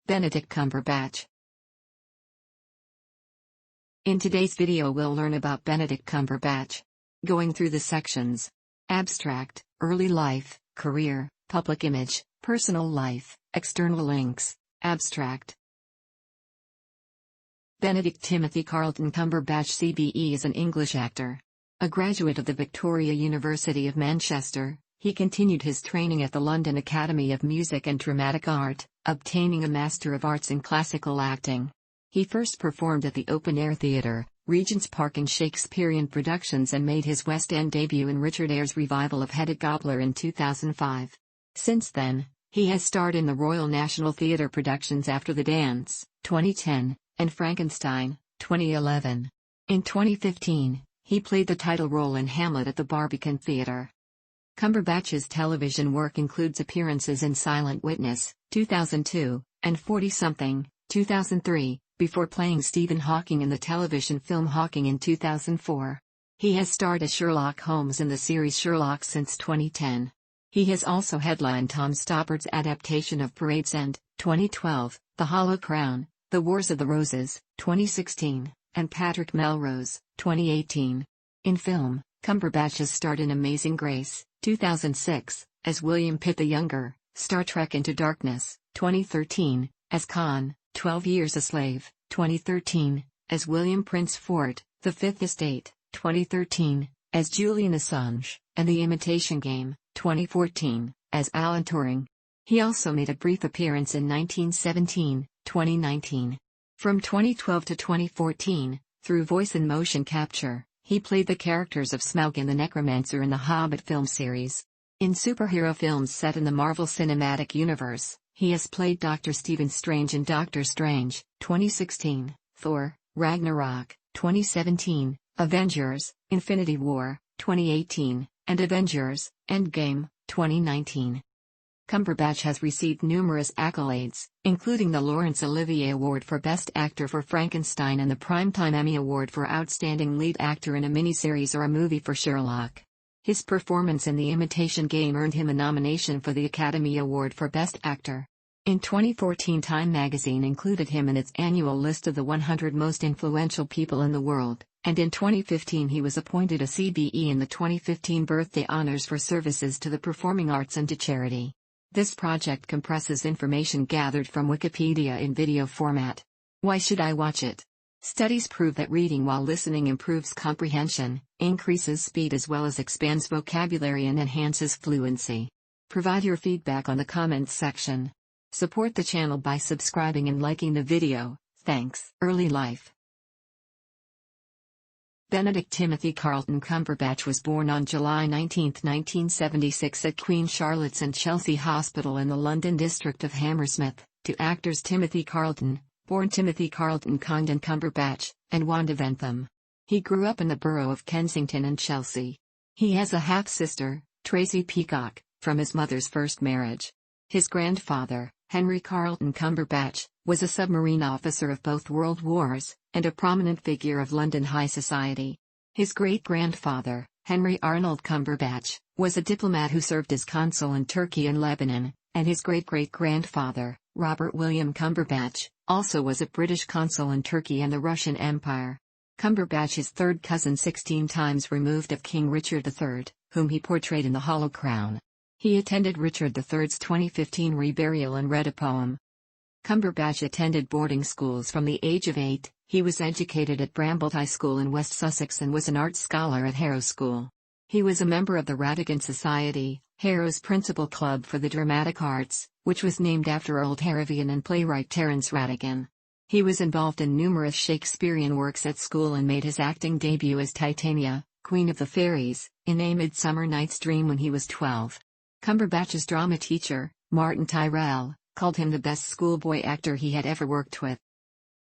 Benedict Cumberbatch. In today's video we'll learn about Benedict Cumberbatch. Going through the sections. Abstract, early life, career, public image, personal life, external links. Abstract. Benedict Timothy Carlton Cumberbatch CBE is an English actor. A graduate of the Victoria University of Manchester, he continued his training at the London Academy of Music and Dramatic Art, obtaining a Master of Arts in Classical Acting. He first performed at the Open Air Theatre, Regent's Park in Shakespearean productions and made his West End debut in Richard Eyre's revival of Hedda Gabler in 2005. Since then, he has starred in the Royal National Theatre productions After the Dance, 2010, and Frankenstein, 2011. In 2015, he played the title role in Hamlet at the Barbican Theatre. Cumberbatch's television work includes appearances in Silent Witness, 2002, and 40-something, 2003, before playing Stephen Hawking in the television film Hawking in 2004. He has starred as Sherlock Holmes in the series Sherlock since 2010. He has also headlined Tom Stoppard's adaptation of Parade's End, 2012, The Hollow Crown, The Wars of the Roses, 2016, and Patrick Melrose, 2018. In film, Cumberbatch has starred in Amazing Grace, 2006, as William Pitt the Younger, Star Trek Into Darkness, 2013, as Khan, 12 Years a Slave, 2013, as William Prince Fort, The Fifth Estate, 2013, as Julian Assange, and The Imitation Game, 2014, as Alan Turing. He also made a brief appearance in 1917, 2019. From 2012 to 2014, through voice and motion capture, he played the characters of Smaug and the Necromancer in the Hobbit film series. In superhero films set in the Marvel Cinematic Universe, he has played Dr. Stephen Strange in Doctor Strange, 2016, Thor, Ragnarok, 2017, Avengers, Infinity War, 2018, and Avengers, Endgame, 2019. Cumberbatch has received numerous accolades, including the Laurence Olivier Award for Best Actor for Frankenstein and the Primetime Emmy Award for Outstanding Lead Actor in a Miniseries or a Movie for Sherlock. His performance in The Imitation Game earned him a nomination for the Academy Award for Best Actor. In 2014, Time magazine included him in its annual list of the 100 most influential people in the world, and in 2015 he was appointed a CBE in the 2015 Birthday Honors for services to the performing arts and to charity. This project compresses information gathered from Wikipedia in video format. Why should I watch it? Studies prove that reading while listening improves comprehension, increases speed as well as expands vocabulary and enhances fluency. Provide your feedback on the comments section. Support the channel by subscribing and liking the video, thanks. Early life. Benedict Timothy Carlton Cumberbatch was born on July 19, 1976 at Queen Charlotte's and Chelsea Hospital in the London district of Hammersmith, to actors Timothy Carlton, born Timothy Carlton Congdon Cumberbatch, and Wanda Ventham. He grew up in the borough of Kensington and Chelsea. He has a half-sister, Tracy Peacock, from his mother's first marriage. His grandfather, Henry Carlton Cumberbatch, was a submarine officer of both World Wars, and a prominent figure of London high society. His great-grandfather, Henry Arnold Cumberbatch, was a diplomat who served as consul in Turkey and Lebanon, and his great-great-grandfather, Robert William Cumberbatch, also was a British consul in Turkey and the Russian Empire. Cumberbatch is third cousin 16 times removed of King Richard III, whom he portrayed in The Hollow Crown. He attended Richard III's 2015 reburial and read a poem. Cumberbatch attended boarding schools from the age of 8, he was educated at Bramble High School in West Sussex and was an art scholar at Harrow School. He was a member of the Radigan Society, Harrow's principal club for the dramatic arts, which was named after old Harrovian and playwright Terence Radigan. He was involved in numerous Shakespearean works at school and made his acting debut as Titania, Queen of the Fairies, in A Midsummer Night's Dream when he was 12. Cumberbatch's drama teacher, Martin Tyrrell, called him the best schoolboy actor he had ever worked with.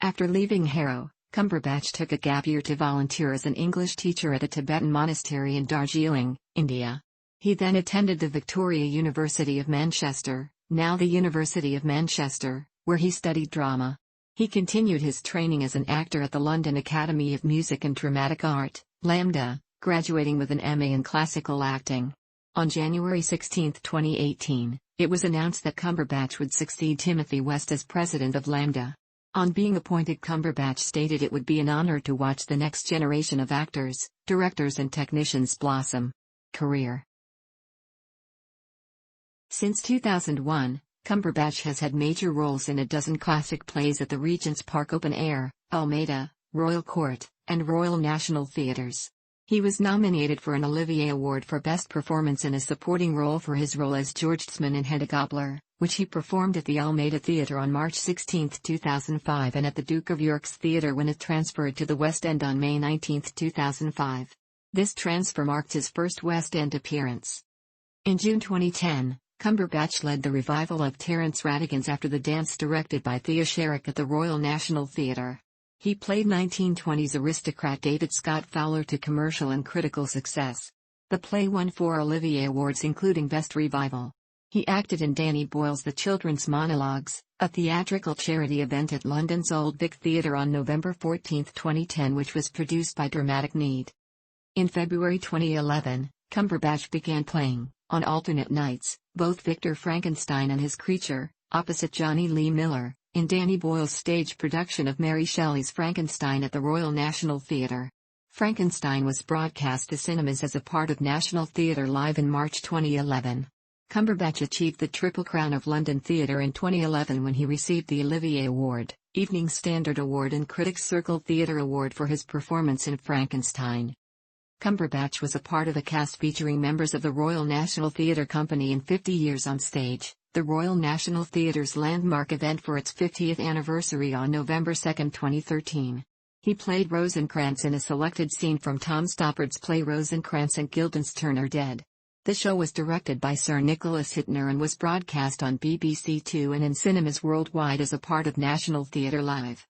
After leaving Harrow, Cumberbatch took a gap year to volunteer as an English teacher at a Tibetan monastery in Darjeeling, India. He then attended the Victoria University of Manchester, now the University of Manchester, where he studied drama. He continued his training as an actor at the London Academy of Music and Dramatic Art, LAMDA, graduating with an MA in Classical Acting. On January 16, 2018, it was announced that Cumberbatch would succeed Timothy West as president of Lambda. On being appointed, Cumberbatch stated it would be an honor to watch the next generation of actors, directors and technicians blossom. Career. Since 2001, Cumberbatch has had major roles in a dozen classic plays at the Regent's Park Open Air, Almeida, Royal Court, and Royal National Theatres. He was nominated for an Olivier Award for Best Performance in a Supporting Role for his role as George Tzman in Hedda Gabler, which he performed at the Almeida Theatre on March 16, 2005 and at the Duke of York's Theatre when it transferred to the West End on May 19, 2005. This transfer marked his first West End appearance. In June 2010, Cumberbatch led the revival of Terence Rattigan's After the Dance, directed by Thea Sharrock at the Royal National Theatre. He played 1920s aristocrat David Scott Fowler to commercial and critical success. The play won 4 Olivier Awards including Best Revival. He acted in Danny Boyle's The Children's Monologues, a theatrical charity event at London's Old Vic Theatre on November 14, 2010, which was produced by Dramatic Need. In February 2011, Cumberbatch began playing, on alternate nights, both Victor Frankenstein and his creature, opposite Johnny Lee Miller, in Danny Boyle's stage production of Mary Shelley's Frankenstein at the Royal National Theatre. Frankenstein was broadcast to cinemas as a part of National Theatre Live in March 2011. Cumberbatch achieved the Triple Crown of London Theatre in 2011 when he received the Olivier Award, Evening Standard Award and Critics' Circle Theatre Award for his performance in Frankenstein. Cumberbatch was a part of a cast featuring members of the Royal National Theatre Company in 50 Years on Stage, the Royal National Theatre's landmark event for its 50th anniversary on November 2, 2013. He played Rosencrantz in a selected scene from Tom Stoppard's play Rosencrantz and Guildenstern Are Dead. The show was directed by Sir Nicholas Hittner and was broadcast on BBC Two and in cinemas worldwide as a part of National Theatre Live.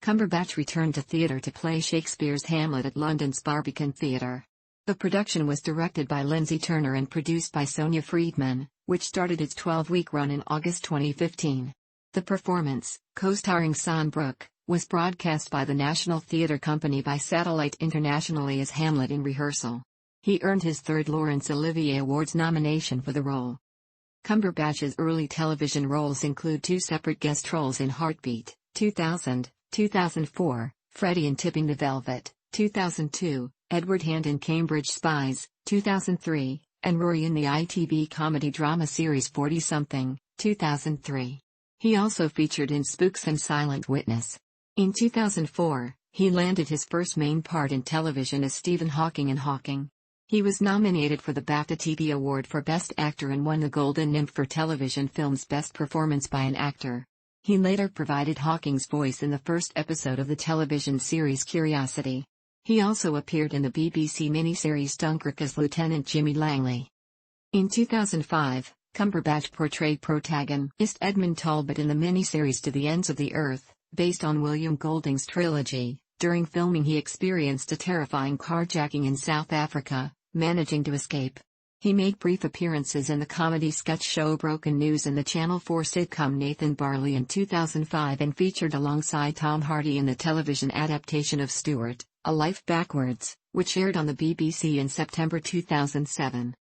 Cumberbatch returned to theatre to play Shakespeare's Hamlet at London's Barbican Theatre. The production was directed by Lindsay Turner and produced by Sonia Friedman, which started its 12-week run in August 2015. The performance, co-starring Son Brooke, was broadcast by the National Theatre Company by satellite internationally as Hamlet in Rehearsal. He earned his 3rd Laurence Olivier Awards nomination for the role. Cumberbatch's early television roles include 2 separate guest roles in Heartbeat, 2000, 2004, Freddie in Tipping the Velvet, 2002, Edward Hand in Cambridge Spies, 2003, and Rory in the ITV comedy drama series 40-something, 2003. He also featured in Spooks and Silent Witness. In 2004, he landed his first main part in television as Stephen Hawking in Hawking. He was nominated for the BAFTA TV Award for Best Actor and won the Golden Nymph for television film's Best Performance by an Actor. He later provided Hawking's voice in the first episode of the television series Curiosity. He also appeared in the BBC miniseries Dunkirk as Lieutenant Jimmy Langley. In 2005, Cumberbatch portrayed protagonist Edmund Talbot in the miniseries To the Ends of the Earth, based on William Golding's trilogy. During filming he experienced a terrifying carjacking in South Africa, managing to escape. He made brief appearances in the comedy sketch show Broken News and the Channel 4 sitcom Nathan Barley in 2005 and featured alongside Tom Hardy in the television adaptation of Stuart, A Life Backwards, which aired on the BBC in September 2007.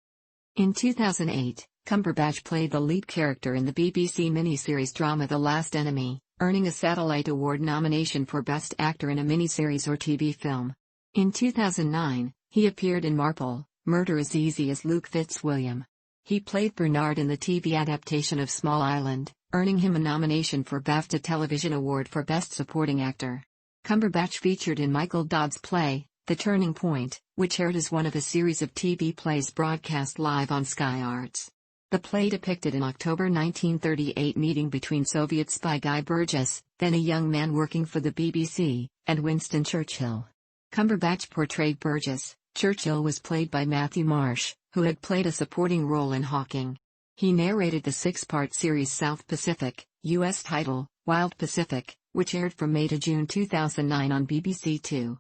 In 2008, Cumberbatch played the lead character in the BBC miniseries drama The Last Enemy, earning a Satellite Award nomination for Best Actor in a Miniseries or TV Film. In 2009, he appeared in Marple, Murder is Easy as Luke Fitzwilliam. He played Bernard in the TV adaptation of Small Island, earning him a nomination for BAFTA Television Award for Best Supporting Actor. Cumberbatch featured in Michael Dodd's play, The Turning Point, which aired as one of a series of TV plays broadcast live on Sky Arts. The play depicted an October 1938 meeting between Soviet spy Guy Burgess, then a young man working for the BBC, and Winston Churchill. Cumberbatch portrayed Burgess. Churchill was played by Matthew Marsh, who had played a supporting role in Hawking. He narrated the 6-part series South Pacific, U.S. title, Wild Pacific, which aired from May to June 2009 on BBC Two.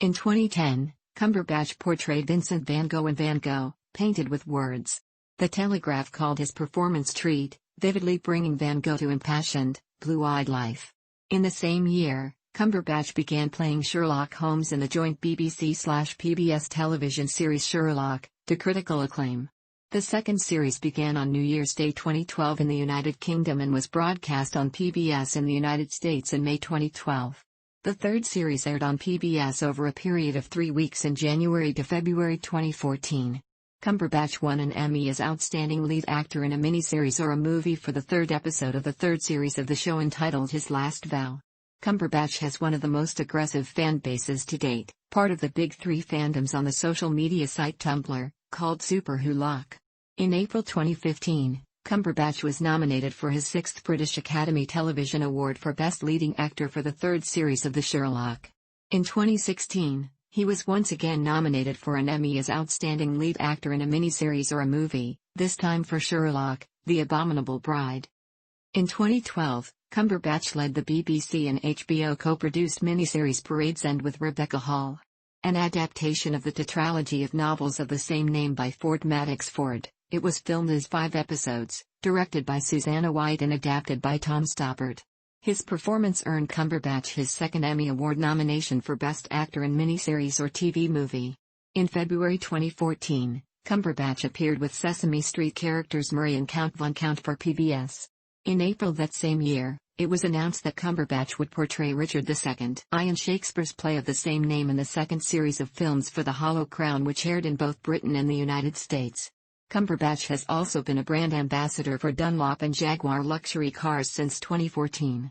In 2010, Cumberbatch portrayed Vincent van Gogh in Van Gogh, Painted with Words. The Telegraph called his performance treat, vividly bringing Van Gogh to impassioned, blue-eyed life. In the same year, Cumberbatch began playing Sherlock Holmes in the joint BBC/PBS television series Sherlock, to critical acclaim. The second series began on New Year's Day 2012 in the United Kingdom and was broadcast on PBS in the United States in May 2012. The third series aired on PBS over a period of 3 weeks in January to February 2014. Cumberbatch won an Emmy as Outstanding Lead Actor in a Miniseries or a Movie for the third episode of the third series of the show entitled His Last Vow. Cumberbatch has one of the most aggressive fan bases to date, part of the big three fandoms on the social media site Tumblr, called Super Who Lock. In April 2015, Cumberbatch was nominated for his 6th British Academy Television Award for Best Leading Actor for the third series of The Sherlock. In 2016, he was once again nominated for an Emmy as Outstanding Lead Actor in a Miniseries or a Movie, this time for Sherlock, The Abominable Bride. In 2012, Cumberbatch led the BBC and HBO co-produced miniseries Parade's End with Rebecca Hall. An adaptation of the tetralogy of novels of the same name by Ford Madox Ford, it was filmed as 5 episodes, directed by Susanna White and adapted by Tom Stoppard. His performance earned Cumberbatch his 2nd Emmy Award nomination for Best Actor in Miniseries or TV Movie. In February 2014, Cumberbatch appeared with Sesame Street characters Murray and Count Von Count for PBS. In April that same year, it was announced that Cumberbatch would portray Richard II in Shakespeare's play of the same name in the second series of films for The Hollow Crown, which aired in both Britain and the United States. Cumberbatch has also been a brand ambassador for Dunlop and Jaguar luxury cars since 2014.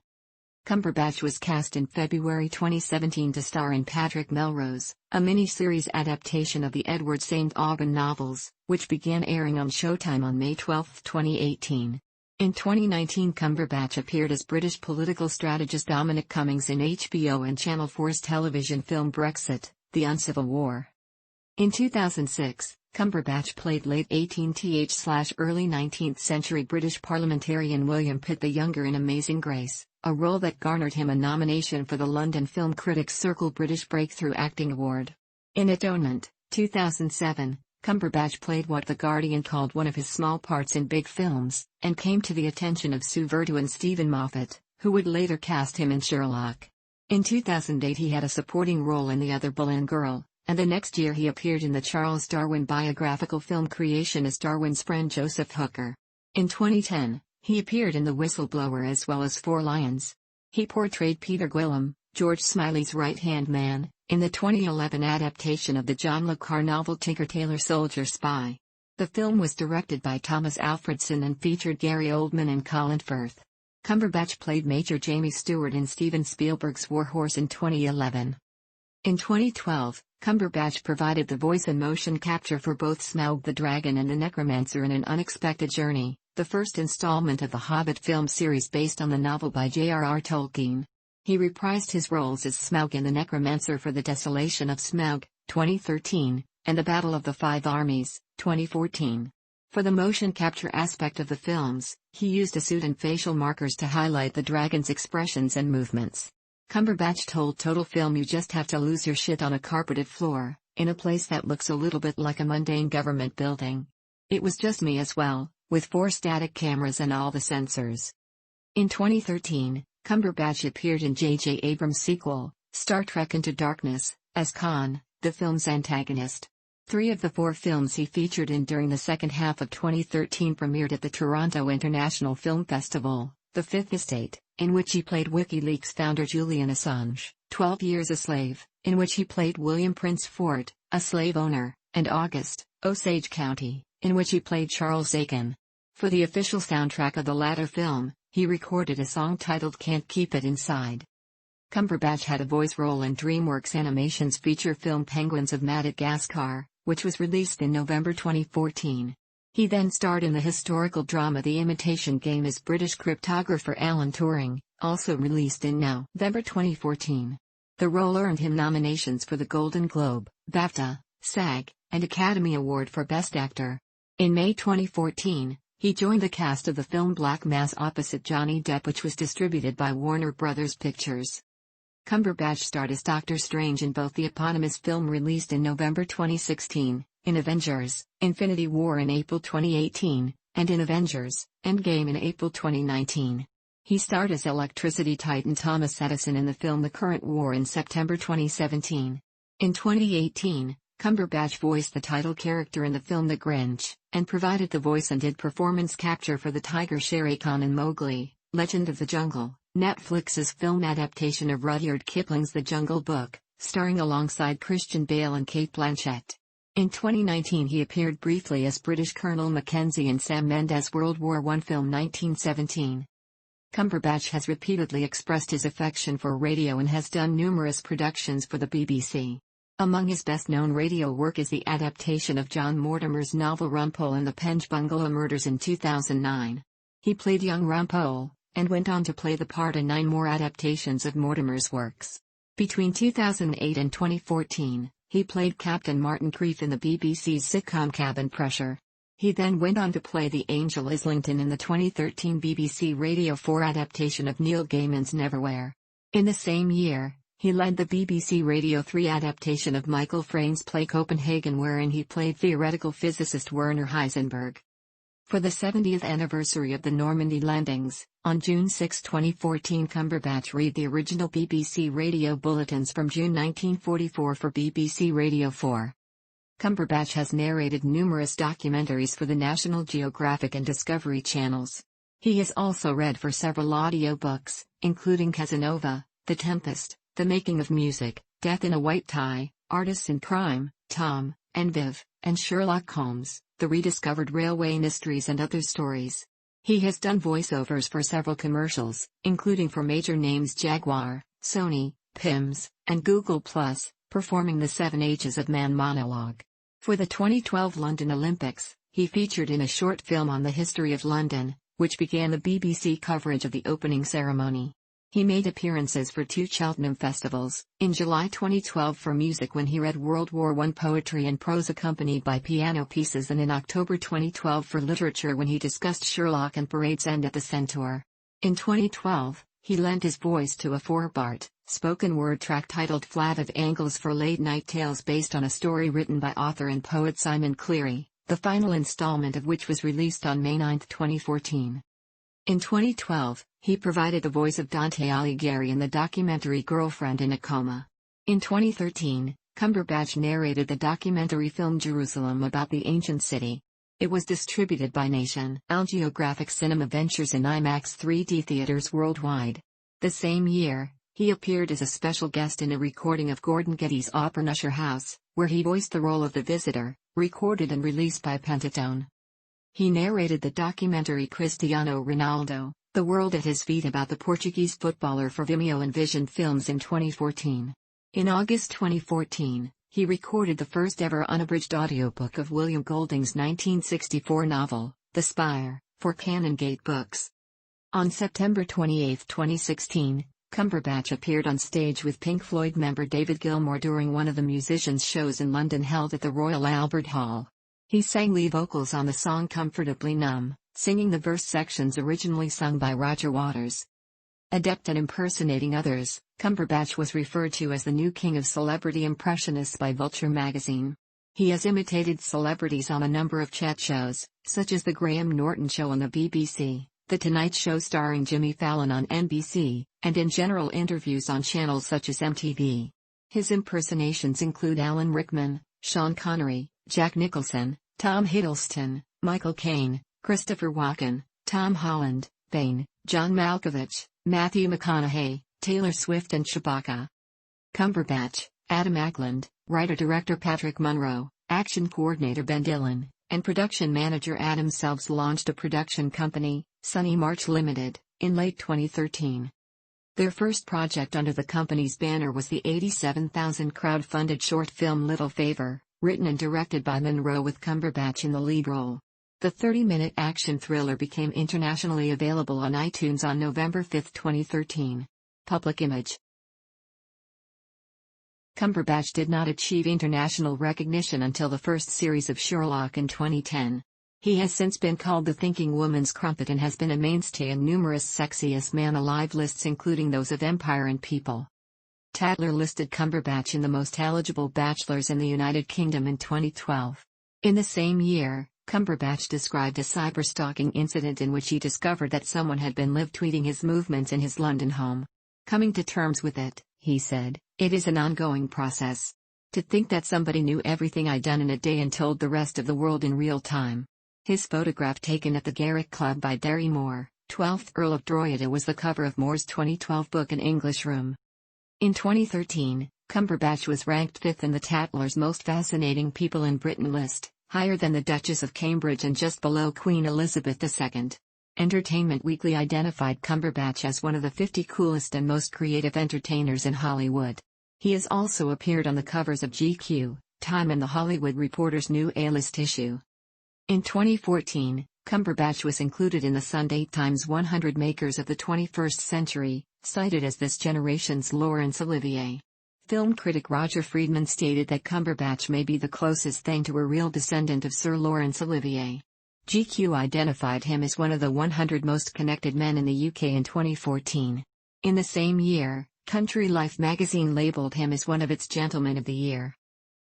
Cumberbatch was cast in February 2017 to star in Patrick Melrose, a mini-series adaptation of the Edward St. Aubyn novels, which began airing on Showtime on May 12, 2018. In 2019, Cumberbatch appeared as British political strategist Dominic Cummings in HBO and Channel 4's television film Brexit, The Uncivil War. In 2006, Cumberbatch played late 18th/early 19th century British parliamentarian William Pitt the Younger in Amazing Grace, a role that garnered him a nomination for the London Film Critics Circle British Breakthrough Acting Award. In Atonement, 2007, Cumberbatch played what The Guardian called one of his small parts in big films, and came to the attention of Sue Vertu and Stephen Moffat, who would later cast him in Sherlock. In 2008 he had a supporting role in The Other Boleyn Girl, and the next year he appeared in the Charles Darwin biographical film Creation as Darwin's friend Joseph Hooker. In 2010, he appeared in The Whistleblower as well as Four Lions. He portrayed Peter Gwilym, George Smiley's right-hand man, in the 2011 adaptation of the John le Carré novel Tinker Tailor Soldier Spy. The film was directed by Thomas Alfredson and featured Gary Oldman and Colin Firth. Cumberbatch played Major Jamie Stewart in Steven Spielberg's War Horse in 2011. In 2012, Cumberbatch provided the voice and motion capture for both Smaug the Dragon and the Necromancer in An Unexpected Journey, the first installment of the Hobbit film series based on the novel by J.R.R. Tolkien. He reprised his roles as Smaug and the Necromancer for The Desolation of Smaug, 2013, and The Battle of the Five Armies, 2014. For the motion capture aspect of the films, he used a suit and facial markers to highlight the dragon's expressions and movements. Cumberbatch told Total Film, "You just have to lose your shit on a carpeted floor, in a place that looks a little bit like a mundane government building. It was just me as well, with 4 static cameras and all the sensors." In 2013, Cumberbatch appeared in J.J. Abrams' sequel, Star Trek Into Darkness, as Khan, the film's antagonist. 3 of the 4 films he featured in during the second half of 2013 premiered at the Toronto International Film Festival, The Fifth Estate, in which he played WikiLeaks founder Julian Assange, 12 Years a Slave, in which he played William Prince Fort, a slave owner, and August, Osage County, in which he played Charles Aiken. For the official soundtrack of the latter film, he recorded a song titled Can't Keep It Inside. Cumberbatch had a voice role in DreamWorks Animation's feature film Penguins of Madagascar, which was released in November 2014. He then starred in the historical drama The Imitation Game as British cryptographer Alan Turing, also released in November 2014. The role earned him nominations for the Golden Globe, BAFTA, SAG, and Academy Award for Best Actor. In May 2014, he joined the cast of the film Black Mass opposite Johnny Depp, which was distributed by Warner Bros. Pictures. Cumberbatch starred as Doctor Strange in both the eponymous film released in November 2016, in Avengers: Infinity War in April 2018, and in Avengers: Endgame in April 2019. He starred as electricity titan Thomas Edison in the film The Current War in September 2017. In 2018, Cumberbatch voiced the title character in the film The Grinch, and provided the voice and did performance capture for the tiger Shere Khan in Mowgli, Legend of the Jungle, Netflix's film adaptation of Rudyard Kipling's The Jungle Book, starring alongside Christian Bale and Cate Blanchett. In 2019 he appeared briefly as British Colonel Mackenzie in Sam Mendes' World War I film 1917. Cumberbatch has repeatedly expressed his affection for radio and has done numerous productions for the BBC. Among his best-known radio work is the adaptation of John Mortimer's novel Rumpole and the Penge Bungalow Murders in 2009. He played young Rumpole, and went on to play the part in 9 more adaptations of Mortimer's works. Between 2008 and 2014, he played Captain Martin Creef in the BBC's sitcom Cabin Pressure. He then went on to play the Angel Islington in the 2013 BBC Radio 4 adaptation of Neil Gaiman's Neverwhere. In the same year, he led the BBC Radio 3 adaptation of Michael Frayn's play Copenhagen, wherein he played theoretical physicist Werner Heisenberg. For the 70th anniversary of the Normandy landings, on June 6, 2014, Cumberbatch read the original BBC radio bulletins from June 1944 for BBC Radio 4. Cumberbatch has narrated numerous documentaries for the National Geographic and Discovery channels. He has also read for several audiobooks, including Casanova, The Tempest, The Making of Music, Death in a White Tie, Artists in Crime, Tom, and Viv, and Sherlock Holmes, The Rediscovered Railway Mysteries and Other Stories. He has done voiceovers for several commercials, including for major names Jaguar, Sony, Pims, and Google+, performing the 7 H's of Man monologue. For the 2012 London Olympics, he featured in a short film on the history of London, which began the BBC coverage of the opening ceremony. He made appearances for 2 Cheltenham festivals, in July 2012 for music when he read World War I poetry and prose accompanied by piano pieces, and in October 2012 for literature when he discussed Sherlock and Parade's End at the Centaur. In 2012, he lent his voice to a 4-part, spoken-word track titled Flat of Angles for Late Night Tales based on a story written by author and poet Simon Cleary, the final installment of which was released on May 9, 2014. In 2012, he provided the voice of Dante Alighieri in the documentary Girlfriend in a Coma. In 2013, Cumberbatch narrated the documentary film Jerusalem about the ancient city. It was distributed by National Geographic Cinema Ventures in IMAX 3D theaters worldwide. The same year, he appeared as a special guest in a recording of Gordon Geddes' opera Usher House, where he voiced the role of the visitor, recorded and released by Pentatone. He narrated the documentary Cristiano Ronaldo, The World at His Feet about the Portuguese footballer for Vimeo and Vision Films in 2014. In August 2014, he recorded the first ever unabridged audiobook of William Golding's 1964 novel, The Spire, for Canongate Books. On September 28, 2016, Cumberbatch appeared on stage with Pink Floyd member David Gilmour during one of the musicians' shows in London held at the Royal Albert Hall. He sang lead vocals on the song Comfortably Numb, singing the verse sections originally sung by Roger Waters. Adept at impersonating others, Cumberbatch was referred to as the new king of celebrity impressionists by Vulture magazine. He has imitated celebrities on a number of chat shows, such as The Graham Norton Show on the BBC, The Tonight Show starring Jimmy Fallon on NBC, and in general interviews on channels such as MTV. His impersonations include Alan Rickman, Sean Connery, Jack Nicholson, Tom Hiddleston, Michael Caine, Christopher Walken, Tom Holland, Bane, John Malkovich, Matthew McConaughey, Taylor Swift and Chewbacca. Cumberbatch, Adam Ackland, writer-director Patrick Munro, action coordinator Ben Dillon, and production manager Adam Selves launched a production company, Sunny March Limited, in late 2013. Their first project under the company's banner was the $87,000 crowd-funded short film Little Favor, written and directed by Munro with Cumberbatch in the lead role. The 30-minute action thriller became internationally available on iTunes on November 5, 2013. Public image. Cumberbatch did not achieve international recognition until the first series of Sherlock in 2010. He has since been called the thinking woman's crumpet and has been a mainstay in numerous sexiest man alive lists including those of Empire and People. Tatler listed Cumberbatch in the most eligible bachelors in the United Kingdom in 2012. In the same year, Cumberbatch described a cyberstalking incident in which he discovered that someone had been live tweeting his movements in his London home. Coming to terms with it, he said, "It is an ongoing process. To think that somebody knew everything I'd done in a day and told the rest of the world in real time. His photograph taken at the Garrick Club by Derry Moore, 12th Earl of Drogheda, was the cover of Moore's 2012 book An English Room. In 2013, Cumberbatch was ranked 5th in the Tatler's Most Fascinating People in Britain list, higher than the Duchess of Cambridge and just below Queen Elizabeth II. Entertainment Weekly identified Cumberbatch as one of the 50 coolest and most creative entertainers in Hollywood. He has also appeared on the covers of GQ, Time and The Hollywood Reporter's new A-list issue. In 2014, Cumberbatch was included in the Sunday Times 100 Makers of the 21st Century, cited as this generation's Laurence Olivier. Film critic Roger Friedman stated that Cumberbatch may be the closest thing to a real descendant of Sir Laurence Olivier. GQ identified him as one of the 100 most connected men in the UK in 2014. In the same year, Country Life magazine labelled him as one of its Gentlemen of the Year.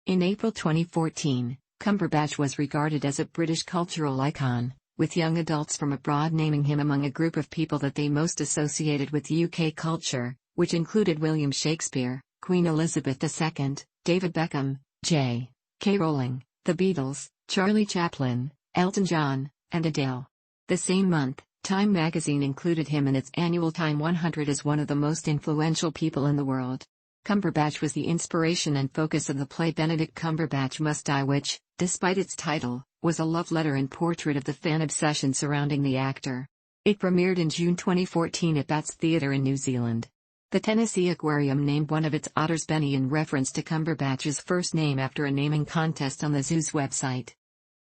In April 2014, Cumberbatch was regarded as a British cultural icon, with young adults from abroad naming him among a group of people that they most associated with UK culture, which included William Shakespeare, Queen Elizabeth II, David Beckham, J.K. Rowling, The Beatles, Charlie Chaplin, Elton John, and Adele. The same month, Time magazine included him in its annual Time 100 as one of the most influential people in the world. Cumberbatch was the inspiration and focus of the play Benedict Cumberbatch Must Die, which, despite its title, was a love letter and portrait of the fan obsession surrounding the actor. It premiered in June 2014 at Bats Theatre in New Zealand. The Tennessee Aquarium named one of its otters Benny in reference to Cumberbatch's first name after a naming contest on the zoo's website.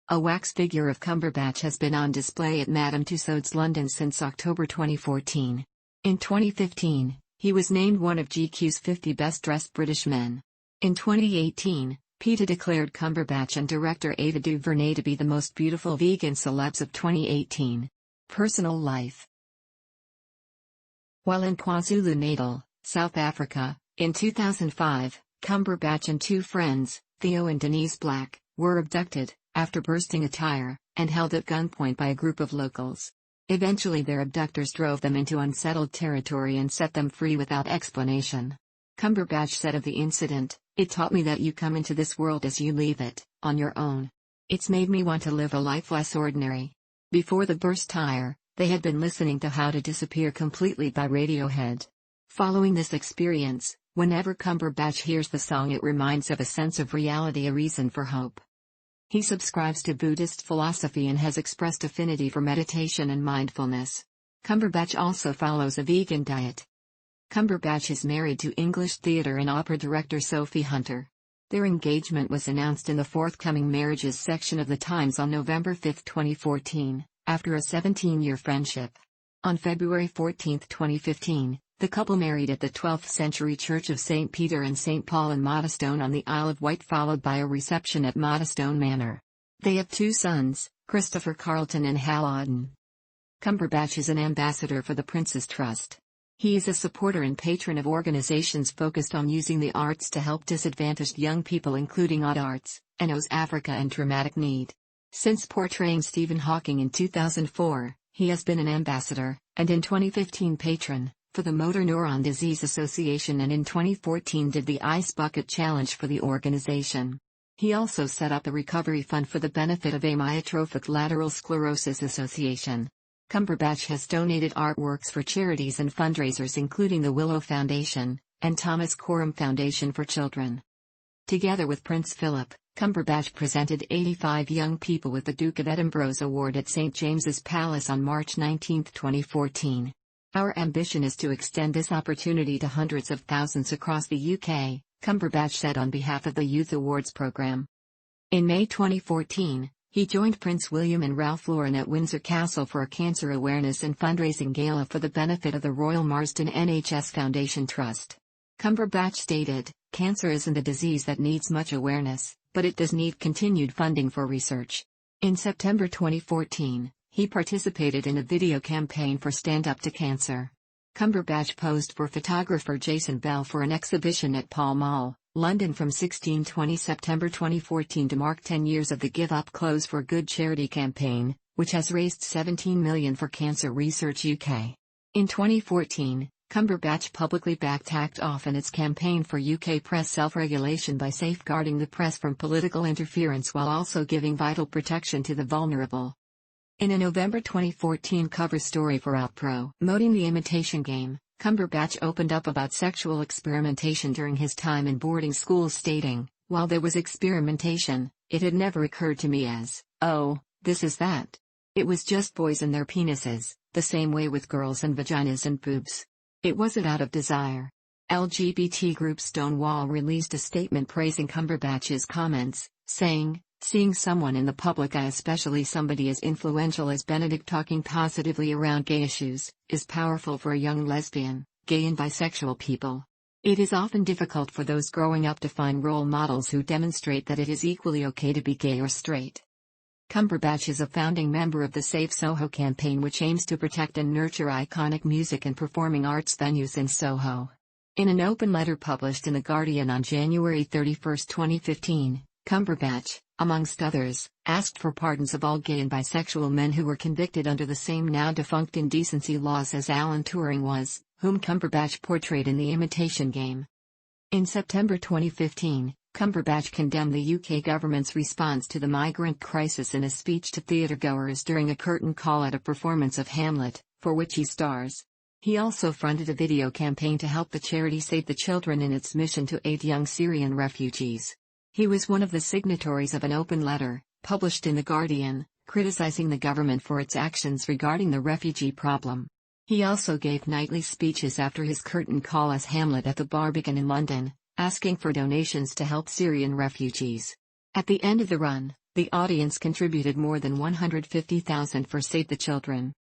A wax figure of Cumberbatch has been on display at Madame Tussauds London since October 2014. In 2015, he was named one of GQ's 50 best-dressed British men. In 2018, PETA declared Cumberbatch and director Ava DuVernay to be the most beautiful vegan celebs of 2018. Personal life. While in KwaZulu-Natal, South Africa, in 2005, Cumberbatch and two friends, Theo and Denise Black, were abducted, after bursting a tire, and held at gunpoint by a group of locals. Eventually their abductors drove them into unsettled territory and set them free without explanation. Cumberbatch said of the incident, "It taught me that you come into this world as you leave it, on your own. It's made me want to live a life less ordinary." Before the burst tire, they had been listening to How to Disappear Completely by Radiohead. Following this experience, whenever Cumberbatch hears the song it reminds of a sense of reality, a reason for hope. He subscribes to Buddhist philosophy and has expressed affinity for meditation and mindfulness. Cumberbatch also follows a vegan diet. Cumberbatch is married to English theatre and opera director Sophie Hunter. Their engagement was announced in the forthcoming marriages section of The Times on November 5, 2014, after a 17-year friendship. On February 14, 2015, the couple married at the 12th Century Church of St. Peter and St. Paul in Moddestone on the Isle of Wight, followed by a reception at Moddestone Manor. They have two sons, Christopher Carlton and Hal Auden. Cumberbatch is an ambassador for the Prince's Trust. He is a supporter and patron of organizations focused on using the arts to help disadvantaged young people, including Odd Arts, NOS Africa and Dramatic Need. Since portraying Stephen Hawking in 2004, he has been an ambassador, and in 2015 patron, for the Motor Neuron Disease Association, and in 2014 did the Ice Bucket Challenge for the organization. He also set up a recovery fund for the benefit of Amyotrophic Lateral Sclerosis Association. Cumberbatch has donated artworks for charities and fundraisers including the Willow Foundation, and Thomas Coram Foundation for Children. Together with Prince Philip, Cumberbatch presented 85 young people with the Duke of Edinburgh's Award at St. James's Palace on March 19, 2014. "Our ambition is to extend this opportunity to hundreds of thousands across the UK," Cumberbatch said on behalf of the Youth Awards program. In May 2014, he joined Prince William and Ralph Lauren at Windsor Castle for a cancer awareness and fundraising gala for the benefit of the Royal Marsden NHS Foundation Trust. Cumberbatch stated, "Cancer isn't a disease that needs much awareness, but it does need continued funding for research." In September 2014, he participated in a video campaign for Stand Up to Cancer. Cumberbatch posed for photographer Jason Bell for an exhibition at Pall Mall, London from 16-20 September 2014 to mark 10 years of the Give Up Clothes for Good charity campaign, which has raised £17 million for Cancer Research UK. In 2014, Cumberbatch publicly backtracked off in its campaign for UK press self-regulation by safeguarding the press from political interference while also giving vital protection to the vulnerable. In a November 2014 cover story for Outpro, promoting The Imitation Game, Cumberbatch opened up about sexual experimentation during his time in boarding schools, stating, "While there was experimentation, it had never occurred to me as, oh, this is that. It was just boys and their penises, the same way with girls and vaginas and boobs. It wasn't out of desire." LGBT group Stonewall released a statement praising Cumberbatch's comments, saying, "Seeing someone in the public eye, especially somebody as influential as Benedict, talking positively around gay issues, is powerful for a young lesbian, gay and bisexual people. It is often difficult for those growing up to find role models who demonstrate that it is equally okay to be gay or straight." Cumberbatch is a founding member of the Save Soho campaign, which aims to protect and nurture iconic music and performing arts venues in Soho. In an open letter published in The Guardian on January 31, 2015, Cumberbatch, amongst others, asked for pardons of all gay and bisexual men who were convicted under the same now-defunct indecency laws as Alan Turing was, whom Cumberbatch portrayed in The Imitation Game. In September 2015, Cumberbatch condemned the UK government's response to the migrant crisis in a speech to theatregoers during a curtain call at a performance of Hamlet, for which he stars. He also fronted a video campaign to help the charity Save the Children in its mission to aid young Syrian refugees. He was one of the signatories of an open letter, published in The Guardian, criticizing the government for its actions regarding the refugee problem. He also gave nightly speeches after his curtain call as Hamlet at the Barbican in London, asking for donations to help Syrian refugees. At the end of the run, the audience contributed more than $150,000 for Save the Children.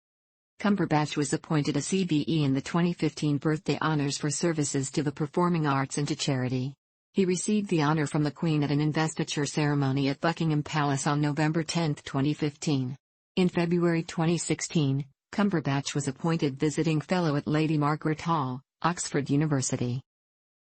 Cumberbatch was appointed a CBE in the 2015 birthday honours for services to the performing arts and to charity. He received the honour from the Queen at an investiture ceremony at Buckingham Palace on November 10, 2015. In February 2016, Cumberbatch was appointed Visiting Fellow at Lady Margaret Hall, Oxford University.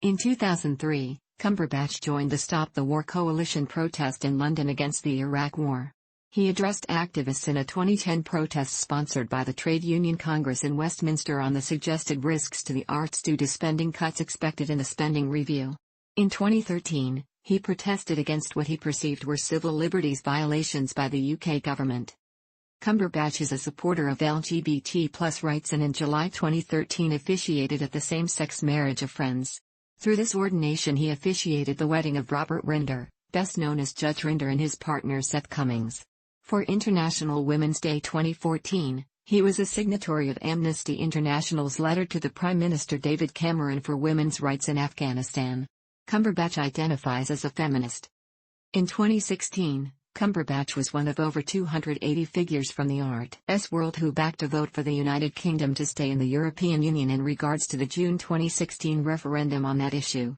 In 2003, Cumberbatch joined the Stop the War coalition protest in London against the Iraq War. He addressed activists in a 2010 protest sponsored by the Trade Union Congress in Westminster on the suggested risks to the arts due to spending cuts expected in the spending review. In 2013, he protested against what he perceived were civil liberties violations by the UK government. Cumberbatch is a supporter of LGBT+ rights and in July 2013 officiated at the same-sex marriage of friends. Through this ordination he officiated the wedding of Robert Rinder, best known as Judge Rinder, and his partner Seth Cummings. For International Women's Day 2014, he was a signatory of Amnesty International's letter to the Prime Minister David Cameron for women's rights in Afghanistan. Cumberbatch identifies as a feminist. In 2016, Cumberbatch was one of over 280 figures from the arts world who backed a vote for the United Kingdom to stay in the European Union in regards to the June 2016 referendum on that issue.